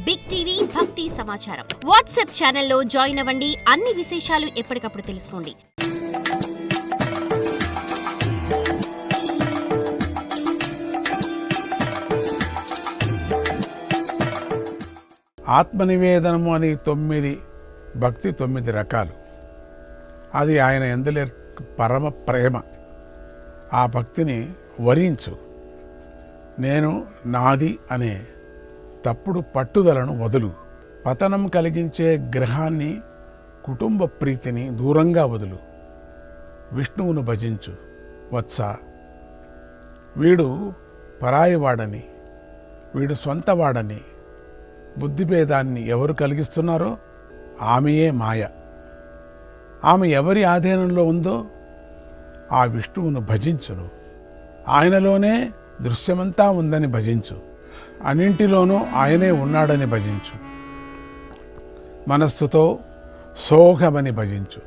Big TV భక్తి సమాచారం WhatsApp ఛానల్లో జాయిన్ అవ్వండి. అన్ని విశేషాలు ఎప్పటికప్పుడు తెలుసుకోండి. ఆత్మనివేదనము అని 9 భక్తి 9 రకాలు. అది ఆయన యందులే పరమ ప్రేమ. ఆ భక్తిని వరించు. నేను నాది అనే తప్పుడు పట్టుదలను వదులు. పతనం కలిగించే గ్రహాన్ని, కుటుంబ ప్రీతిని దూరంగా వదులు. విష్ణువును భజించు వత్స. వీడు పరాయివాడని, వీడు స్వంతవాడని బుద్ధిభేదాన్ని ఎవరు కలిగిస్తున్నారో ఆమెయే మాయ. ఆమె ఎవరి ఆధీనంలో ఉందో ఆ విష్ణువును భజించును. ఆయనలోనే దృశ్యమంతా ఉందని భజించు. అన్నింటిలోనూ ఆయనే ఉన్నాడని భజించు. మనస్సుతో సోహమని భజించు.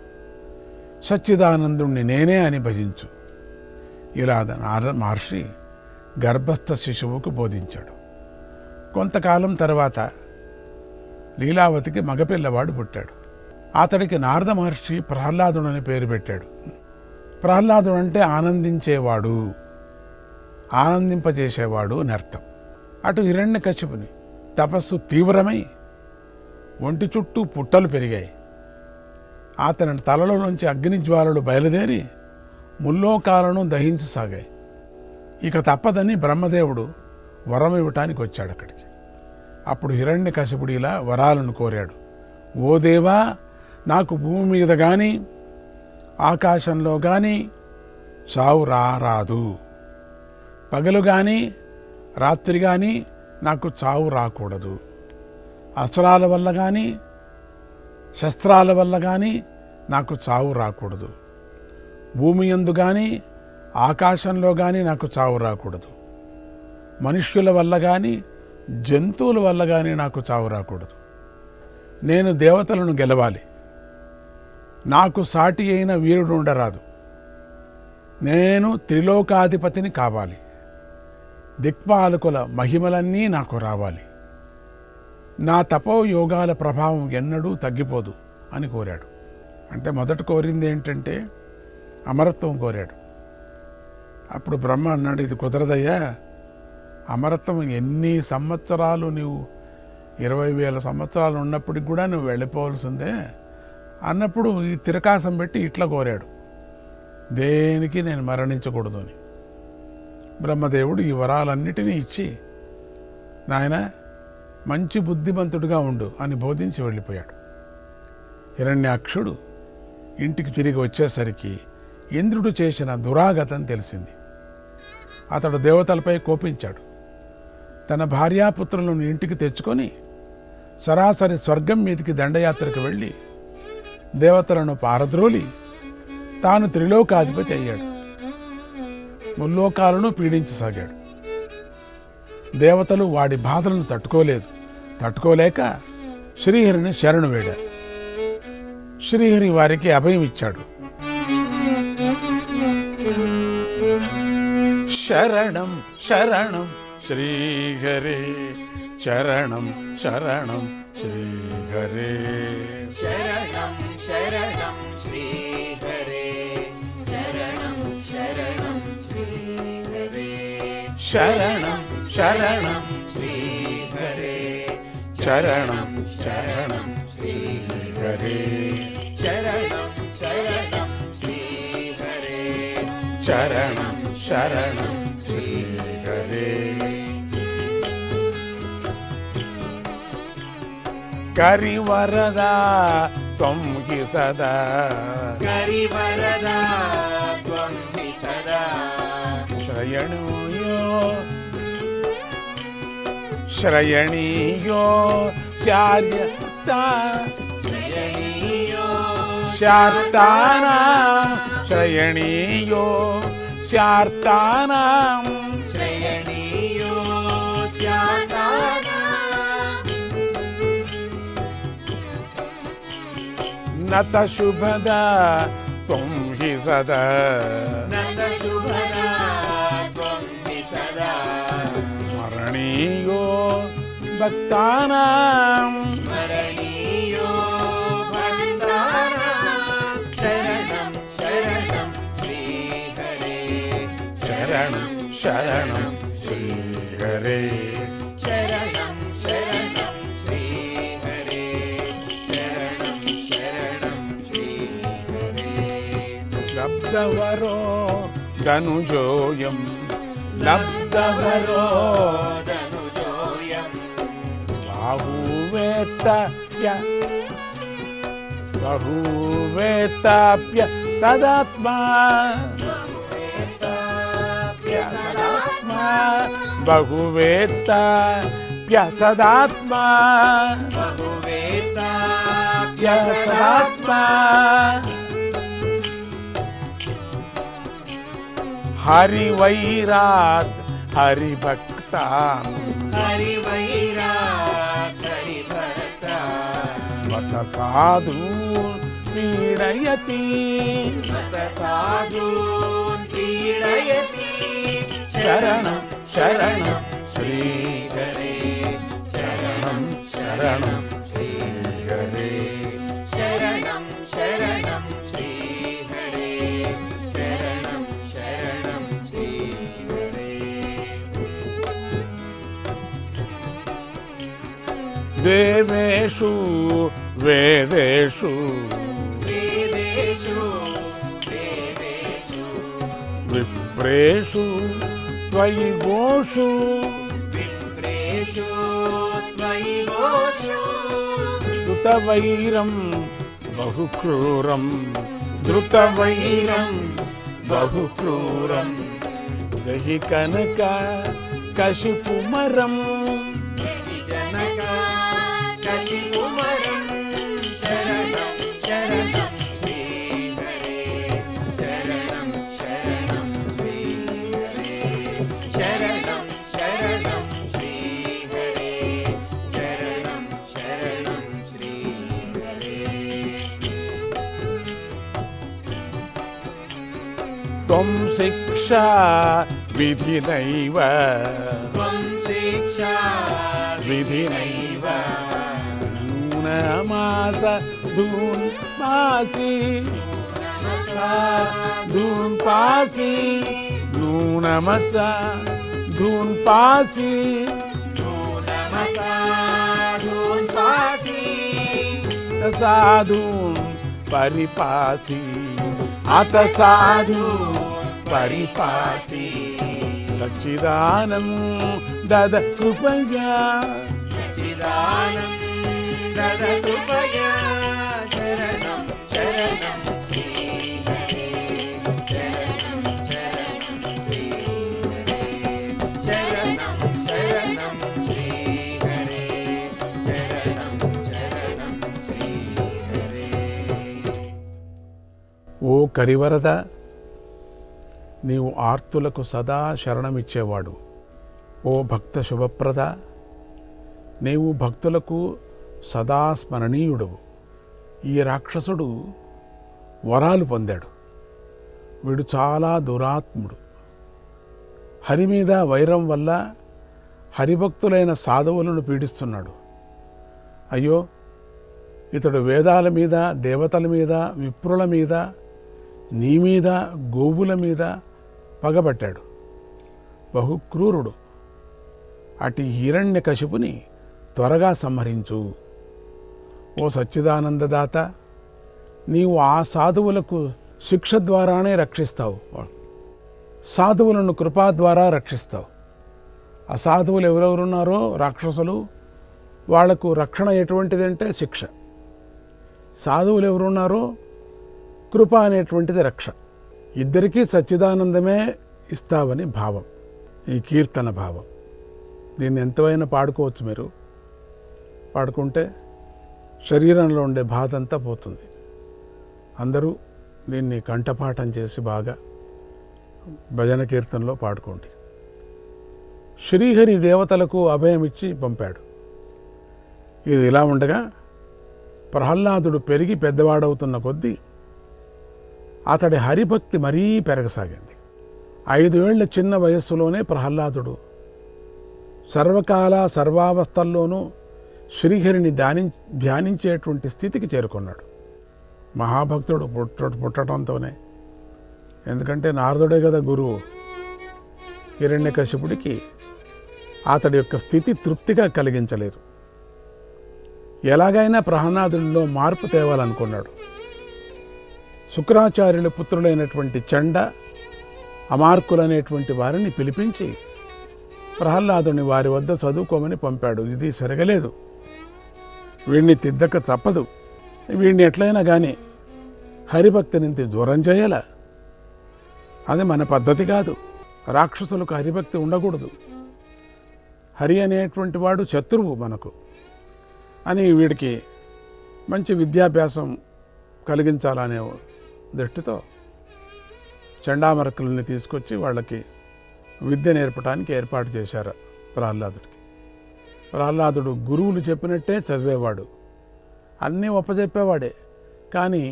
సచ్చిదానందుణ్ణి నేనే అని భజించు. ఇలా నారద మహర్షి గర్భస్థ శిశువుకు బోధించాడు. కొంతకాలం తర్వాత లీలావతికి మగపిల్లవాడు పుట్టాడు. అతడికి నారద మహర్షి ప్రహ్లాదుడని పేరు పెట్టాడు. ప్రహ్లాదుడు అంటే ఆనందించేవాడు, ఆనందింపజేసేవాడు అని అర్థం. అటు హిరణ్యకశిపుని తపస్సు తీవ్రమై ఒంటి చుట్టూ పుట్టలు పెరిగాయి. అతని తలలో నుంచి అగ్నిజ్వాలలు బయలుదేరి ముల్లోకాలను దహించసాగాయి. ఇక తప్పదని బ్రహ్మదేవుడు వరం ఇవ్వటానికి వచ్చాడు అక్కడికి. అప్పుడు హిరణ్యకశిపుడు ఇలా వరాలను కోరాడు. ఓ దేవా, నాకు భూమి మీద కానీ ఆకాశంలో కానీ చావు రారాదు. పగలు కానీ రాత్రి కానీ నాకు చావు రాకూడదు. అస్త్రాల వల్ల కానీ శస్త్రాల వల్ల కానీ నాకు చావు రాకూడదు. భూమి యందు కానీ ఆకాశంలో కానీ నాకు చావు రాకూడదు. మనుష్యుల వల్ల కానీ జంతువుల వల్ల కానీ నాకు చావు రాకూడదు. నేను దేవతలను గెలవాలి. నాకు సాటి అయిన వీరుడు ఉండరాదు. నేను త్రిలోకాధిపతిని కావాలి. దిక్పాలకుల మహిమలన్నీ నాకు రావాలి. నా తపోయోగాల ప్రభావం ఎన్నడూ తగ్గిపోదు అని కోరాడు. అంటే మొదట కోరింది ఏంటంటే అమరత్వం కోరాడు. అప్పుడు బ్రహ్మ అన్నాడు, ఇది కుదరదయ్యా. అమరత్వం ఎన్ని సంవత్సరాలు, నువ్వు 20,000 సంవత్సరాలు ఉన్నప్పటికి కూడా నువ్వు వెళ్ళిపోవలసిందే అన్నప్పుడు ఈ తిరకాసం పెట్టి ఇట్లా కోరాడు, దేనికి నేను మరణించకూడదు అని. బ్రహ్మదేవుడు ఈ వరాలన్నిటినీ ఇచ్చి, నాయన మంచి బుద్ధిమంతుడిగా ఉండు అని బోధించి వెళ్ళిపోయాడు. హిరణ్యాక్షుడు ఇంటికి తిరిగి వచ్చేసరికి ఇంద్రుడు చేసిన దురాగతం తెలిసింది. అతడు దేవతలపై కోపించాడు. తన భార్యాపుత్రులను ఇంటికి తెచ్చుకొని సరాసరి స్వర్గం మీదికి దండయాత్రకు వెళ్ళి దేవతలను పారద్రోలి తాను త్రిలోకాధిపతి అయ్యాడు. ముల్లోకాలను పీడించసాగాడు. దేవతలు వాడి బాధలను తట్టుకోలేక శ్రీహరిని శరణు వేడారు. శ్రీహరి వారికి అభయం ఇచ్చాడు. శరణం శరణం శ్రీహరే, శరణం శరణం శ్రీహరే, శరణం శరణం శ్రీహరే, శరణం శరణం శ్రీహరే, శరణం శరణం శ్రీహరే, శరణం శరణం శ్రీహరే, శరణం శరణం శ్రీహరే, శరణం శరణం శ్రీహరే. కరివరదా త్వం హి సదా, కరివరదా త్వం హి సదా, శ్రయణీయో శ్రయణీయో శార్యతా, శ్రయణీయో శార్తానాం శ్రయణీయో శార్తానాం, శ్రయణీయో శాతానాం, నత శుభదా త్వం హి సదా, నంద శుభదా త్వం హి సదా, స్మరణీయో భక్తానాం స్మరణీయో భక్తానాం శరణం శరణం శ్రీహరే శరణం శరణం శ్రీహరే శరణం శరణం శ్రీహరే శరణం శరణం శ్రీహరే లబ్ధవరో ధనుజోయం లబ్ధవరో ధనుజోయం బహువేత్తాప్య సదాత్మా బహువేత్తాప్య సదాత్మా బహువేత్తాప్య సదాత్మా హరివైరాత్ హరిభక్తా హరివైరాట్ హరిభక్త మత సాధు పీడయతి మత సాధూన్ పీడయతి శరణం శరణం శ్రీహరే శరణం శరణం శ్రీహరే శరణం శరణం శ్రీహరే శరణం శరణం శ్రీహరే దేవేషు వేదేషు వేదేషు దేవేషు విప్రేషు త్వయి గోషు విప్రేషు త్వయి ఘోషు ధృతవైరం బహుక్రూరం ధృతవైరం బహుక్రూరం దహి కనక కశిపుమరం జనక కశిపుమరం శరణం శరణం శ్రీహరే శరణం శరణం శ్రీహరే శరణం శరణం శ్రీహరే శరణం శరణం శ్రీహరే త్వం శిక్షా విధినైవ త్వం శిక్షా విధినైవ నూనమాస ధూన్ పాసి ధూన్ పాసి నూనమస ధూన్ పాసి నమసాధూన్ పాసి సాధూన్ పరిపాసి అత సాధు పరిపాసి సచ్చిదానం దద కృపయా సచ్చిదానంద కృపయా శరణం శరణం శ్రీహరే శరణం శరణం శ్రీహరే శరణం శరణం శ్రీహరే శరణం శరణం శ్రీహరే ఓ కరివరద నీవు ఆర్తులకు సదా శరణమిచ్చేవాడు. ఓ భక్త శుభప్రద నీవు భక్తులకు సదా స్మరణీయుడువు. ఈ రాక్షసుడు వరాలు పొందాడు. వీడు చాలా దురాత్ముడు. హరి మీద వైరం వల్ల హరిభక్తులైన సాధువులను పీడిస్తున్నాడు. అయ్యో, ఇతడు వేదాల మీద, దేవతల మీద, విప్రుల మీద, నీ మీద, గోవుల మీద పగబట్టాడు. బహుక్రూరుడు. అటు హిరణ్యకశిపుని త్వరగా సంహరించు. ఓ సచ్చిదానందదాత, నీవు ఆ సాధువులకు శిక్ష ద్వారానే రక్షిస్తావు. సాధువులను కృపా ద్వారా రక్షిస్తావు. అసాధువులు ఎవరెవరున్నారో రాక్షసులు, వాళ్లకు రక్షణ ఎటువంటిదంటే శిక్ష. సాధువులు ఎవరున్నారో కృప అనేటువంటిది రక్ష. ఇద్దరికీ సచ్చిదానందమే ఇస్తావని భావం, ఈ కీర్తన భావం. దీన్ని ఎంతవైనా పాడుకోవచ్చు. మీరు పాడుకుంటే శరీరంలో ఉండే బాధ అంతా పోతుంది. అందరూ దీన్ని కంఠపాఠం చేసి బాగా భజన కీర్తనలో పాడుకోండి. శ్రీహరి దేవతలకు అభయం ఇచ్చి పంపాడు. ఇది ఇలా ఉండగా ప్రహ్లాదుడు పెరిగి పెద్దవాడవుతున్న కొద్దీ అతడి హరిభక్తి మరీ పెరగసాగింది. 5 ఏళ్ల చిన్న వయస్సులోనే ప్రహ్లాదుడు సర్వకాల సర్వావస్థల్లోనూ శ్రీహరిని ధ్యానించేటువంటి స్థితికి చేరుకున్నాడు. మహాభక్తుడు పుట్టడంతోనే. ఎందుకంటే నారదుడే కదా గురువు. హిరణ్యకశిపుడికి అతడి యొక్క స్థితి తృప్తిగా కలిగించలేదు. ఎలాగైనా ప్రహ్లాదుడిలో మార్పు తేవాలనుకున్నాడు. శుక్రాచార్యుల పుత్రులైనటువంటి చండ, అమార్కులనేటువంటి వారిని పిలిపించి ప్రహ్లాదుని వారి వద్ద చదువుకోమని పంపాడు. ఇది సరగలేదు, వీడిని తిద్దక తప్పదు, వీడిని ఎట్లయినా కానీ హరిభక్తి నుంచి దూరం చేయాల. అది మన పద్ధతి కాదు. రాక్షసులకు హరిభక్తి ఉండకూడదు. హరి అనేటువంటి వాడు శత్రువు మనకు అని వీడికి మంచి విద్యాభ్యాసం కలిగించాలనే దృష్టితో చండామరకులని తీసుకొచ్చి వాళ్ళకి విద్య నేర్పడానికి ఏర్పాటు చేశారు ప్రహ్లాదుడికి. ప్రహ్లాదుడు గురువులు చెప్పినట్టే చదివేవాడు, అన్నీ ఒప్పజెప్పేవాడే. కానీ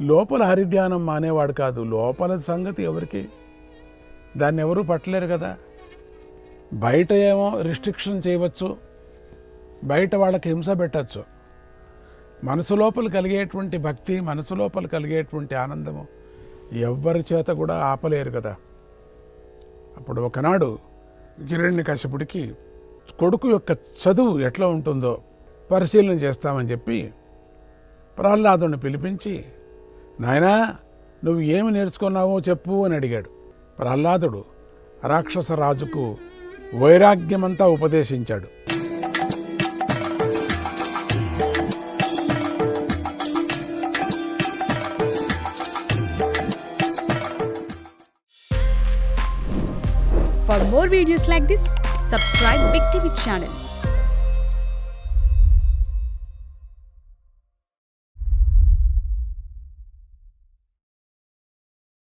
లోపల హరిధ్యానం మానేవాడు కాదు. లోపల సంగతి ఎవరికి, దాన్ని ఎవరూ పట్టలేరు కదా. బయట ఏమో రిస్ట్రిక్షన్ చేయవచ్చు, బయట వాళ్ళకి హింస పెట్టచ్చు. మనసు లోపల కలిగేటువంటి భక్తి, మనసు లోపల కలిగేటువంటి ఆనందము ఎవ్వరి చేత కూడా ఆపలేరు కదా. అప్పుడు ఒకనాడు హిరణ్యకశిపుడికి కొడుకు యొక్క చదువు ఎట్లా ఉంటుందో పరిశీలన చేస్తామని చెప్పి ప్రహ్లాదుని పిలిపించి, నాయనా నువ్వు ఏమి నేర్చుకున్నావో చెప్పు అని అడిగాడు. ప్రహ్లాదుడు రాక్షస రాజుకు వైరాగ్యమంతా ఉపదేశించాడు. For more videos like this, subscribe Big TV channel.